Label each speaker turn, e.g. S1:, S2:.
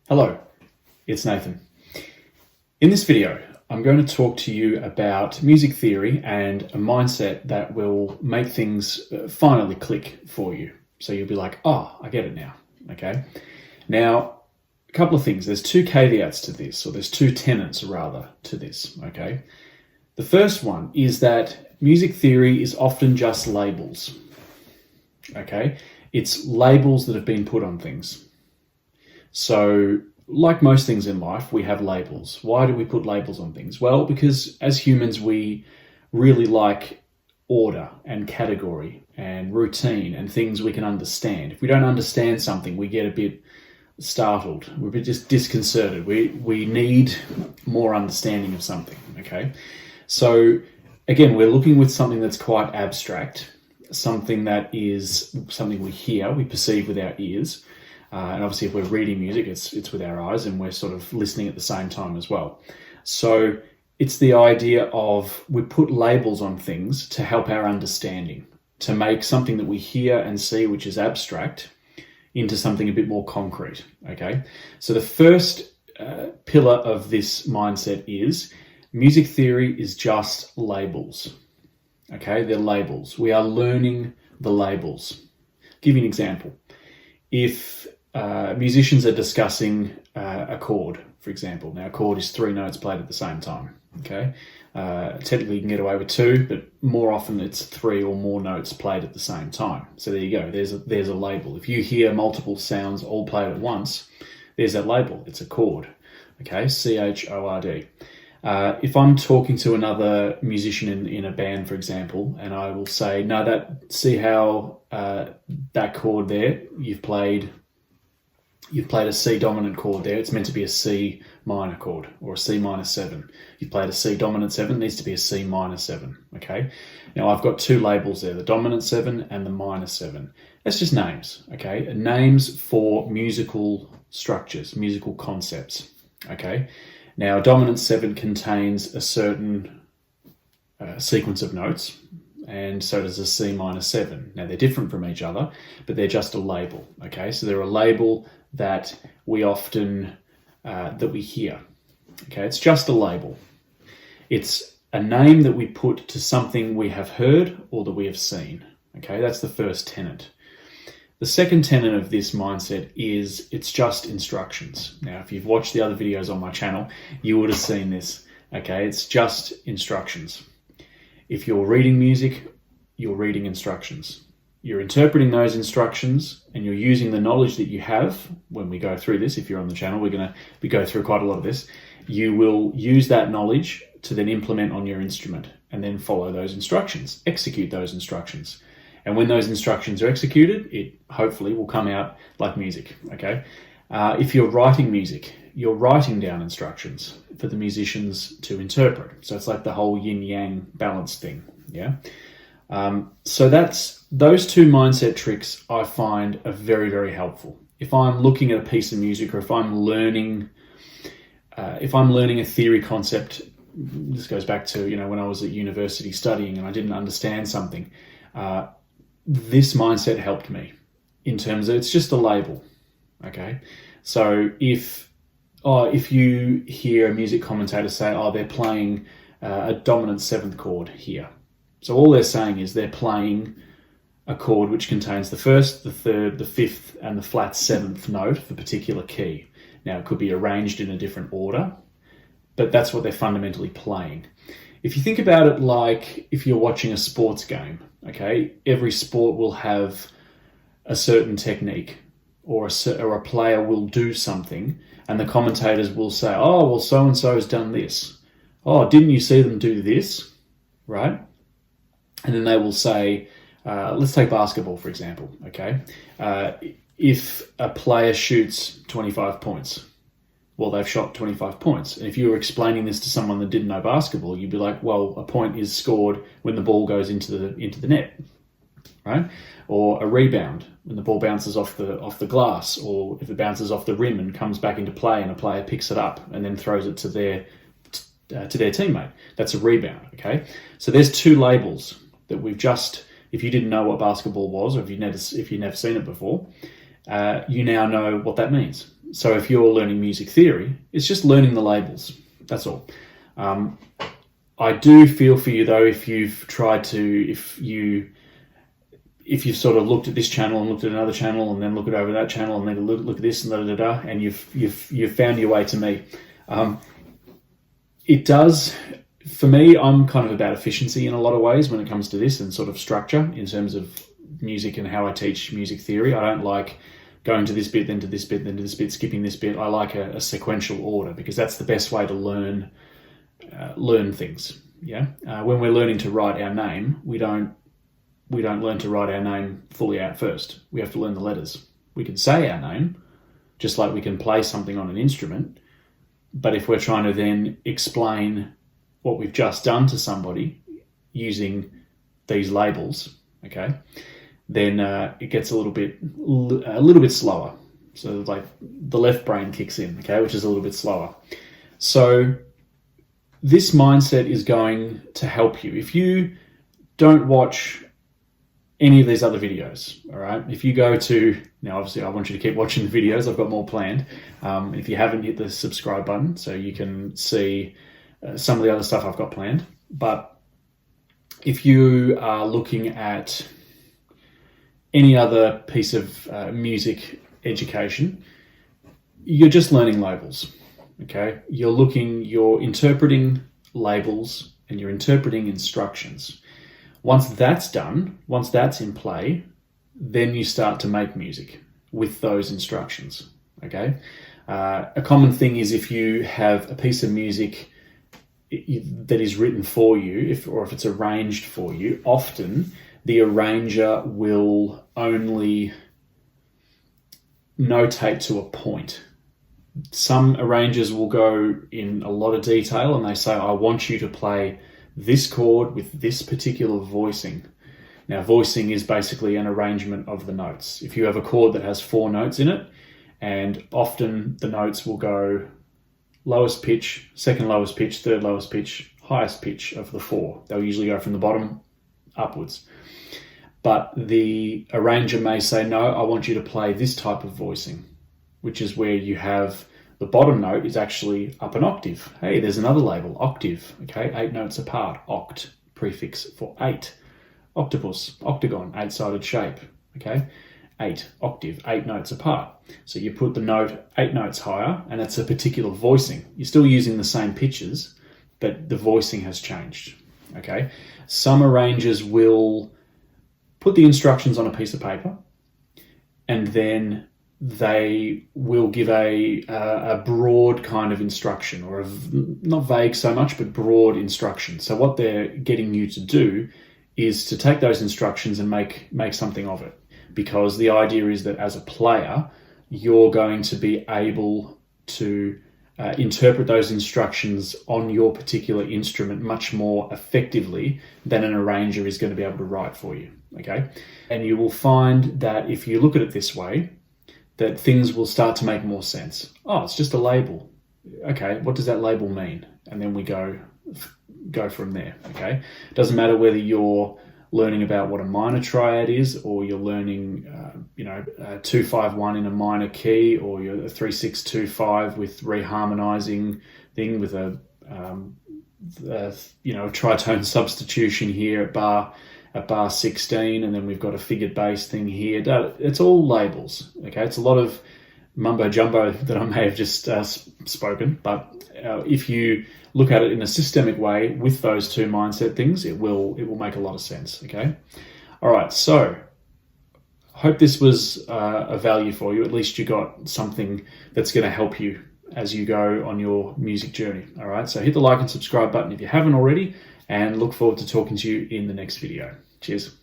S1: Hello, it's Nathan. In this video, I'm going to talk to you about music theory and a mindset that will make things finally click for you. So you'll be like, oh, I get it now, okay? Now, a couple of things. There's two caveats to this, or there's two tenets rather to this, okay? The first one is that music theory is often just labels, okay? It's labels that have been put on things. So, like most things in life, we have labels. Why do we put labels on things? Well, because as humans, we really like order and category and routine and things we can understand. If we don't understand something, we get a bit startled. We're a bit just disconcerted. We need more understanding of something, okay? So, again, we're looking with something that's quite abstract, something that is something we hear, we perceive with our ears. And obviously if we're reading music, it's with our eyes and we're sort of listening at the same time as well. So it's the idea of we put labels on things to help our understanding, to make something that we hear and see, which is abstract, into something a bit more concrete, okay? So the first pillar of this mindset is music theory is just labels, okay? They're labels. We are learning the labels. I'll give you an example. If musicians are discussing a chord, for example. Now, a chord is 3 notes played at the same time, okay? Technically, you can get away with 2, but more often it's 3 or more notes played at the same time. So there you go. There's a label. If you hear multiple sounds all played at once, there's that label. It's a chord, okay? C-H-O-R-D. If I'm talking to another musician in a band, for example, and I will say, no, see how that chord there, you've played a C dominant chord there. It's meant to be a C minor chord or a C minor 7. You've played a C dominant 7, it needs to be a C minor 7, okay? Now I've got 2 labels there, the dominant 7 and the minor 7. That's just names, okay? Names for musical structures, musical concepts, okay? Now, a dominant 7 contains a certain sequence of notes, and so does a C minor 7. Now, they're different from each other, but they're just a label, okay? So they're a label that we often, that we hear, okay? It's just a label. It's a name that we put to something we have heard or that we have seen, okay? That's the first tenet. The second tenet of this mindset is it's just instructions. Now, if you've watched the other videos on my channel, you would have seen this, okay? It's just instructions. If you're reading music, you're reading instructions. You're interpreting those instructions and you're using the knowledge that you have when we go through this. If you're on the channel, we go through quite a lot of this. You will use that knowledge to then implement on your instrument and then follow those instructions, execute those instructions. And when those instructions are executed, it hopefully will come out like music, okay? If you're writing music, you're writing down instructions for the musicians to interpret. So it's like the whole yin-yang balance thing, yeah? So those 2 mindset tricks I find are very, very helpful. If I'm looking at a piece of music or if I'm learning a theory concept, this goes back to, when I was at university studying and I didn't understand something, this mindset helped me in terms of it's just a label, okay? So if you hear a music commentator say, they're playing a dominant 7th chord here. So all they're saying is they're playing a chord which contains the 1st, the 3rd, the 5th, and the flat 7th note of a particular key. Now, it could be arranged in a different order, but that's what they're fundamentally playing. If you think about it like if you're watching a sports game, okay, every sport will have a certain technique or a player will do something and the commentators will say, well, so-and-so has done this. Didn't you see them do this? Right? And then they will say, let's take basketball, for example, okay? If a player shoots 25 points, well, they've shot 25 points. And if you were explaining this to someone that didn't know basketball, you'd be like, well, a point is scored when the ball goes into the net, right? Or a rebound when the ball bounces off the glass, or if it bounces off the rim and comes back into play and a player picks it up and then throws it to their teammate. That's a rebound, okay? So there's 2 labels that we've just, if you didn't know what basketball was, or if you've never seen it before, you now know what that means. So if you're learning music theory, it's just learning the labels. That's all. I do feel for you though, if you've sort of looked at this channel and looked at another channel and then look at over that channel and then look at this and and you've found your way to me. It does, for me, I'm kind of about efficiency in a lot of ways when it comes to this and sort of structure in terms of music and how I teach music theory. I don't like going to this bit, then to this bit, then to this bit, skipping this bit. I like a sequential order because that's the best way to learn things. Yeah. When we're learning to write our name, we don't learn to write our name fully out first. We have to learn the letters. We can say our name, just like we can play something on an instrument. But if we're trying to then explain what we've just done to somebody using these labels, okay, then it gets a little bit slower. So like the left brain kicks in, okay, which is a little bit slower. So this mindset is going to help you. If you don't watch any of these other videos, all right? If you go to, now obviously I want you to keep watching the videos, I've got more planned. If you haven't, hit the subscribe button so you can see some of the other stuff I've got planned. But if you are looking at any other piece of music education, you're just learning labels, okay? You're interpreting labels and you're interpreting instructions. Once that's done, once that's in play, then you start to make music with those instructions, okay? A common thing is if you have a piece of music that is written for you, or if it's arranged for you, often the arranger will only notate to a point. Some arrangers will go in a lot of detail and they say, I want you to play this chord with this particular voicing. Now, voicing is basically an arrangement of the notes. If you have a chord that has 4 notes in it, and often the notes will go lowest pitch, second lowest pitch, third lowest pitch, highest pitch of the 4. They'll usually go from the bottom upwards. But the arranger may say, no, I want you to play this type of voicing, which is where you have the bottom note is actually up an octave. Hey, there's another label, octave, okay? 8 notes apart, oct, prefix for 8. Octopus, octagon, 8-sided shape, okay? 8, octave, 8 notes apart. So you put the note 8 notes higher, and it's a particular voicing. You're still using the same pitches, but the voicing has changed, okay? Some arrangers will put the instructions on a piece of paper, and then they will give a broad kind of instruction, or not vague so much, but broad instruction. So what they're getting you to do is to take those instructions and make something of it, because the idea is that as a player, you're going to be able to interpret those instructions on your particular instrument much more effectively than an arranger is going to be able to write for you, okay? And you will find that if you look at it this way, that things will start to make more sense. Oh, it's just a label. Okay, what does that label mean? And then we go from there, okay? It doesn't matter whether you're learning about what a minor triad is, or you're learning, 2-5-1 in a minor key, or you're a 3-6-2-5 with reharmonizing thing with a tritone substitution here at bar 16, and then we've got a figured bass thing here. It's all labels, okay? It's a lot of mumbo jumbo that I may have just spoken, but if you look at it in a systemic way with those two mindset things, it will make a lot of sense, okay? All right, so hope this was a value for you. At least you got something that's going to help you as you go on your music journey, all right? So hit the like and subscribe button if you haven't already, and look forward to talking to you in the next video. Cheers.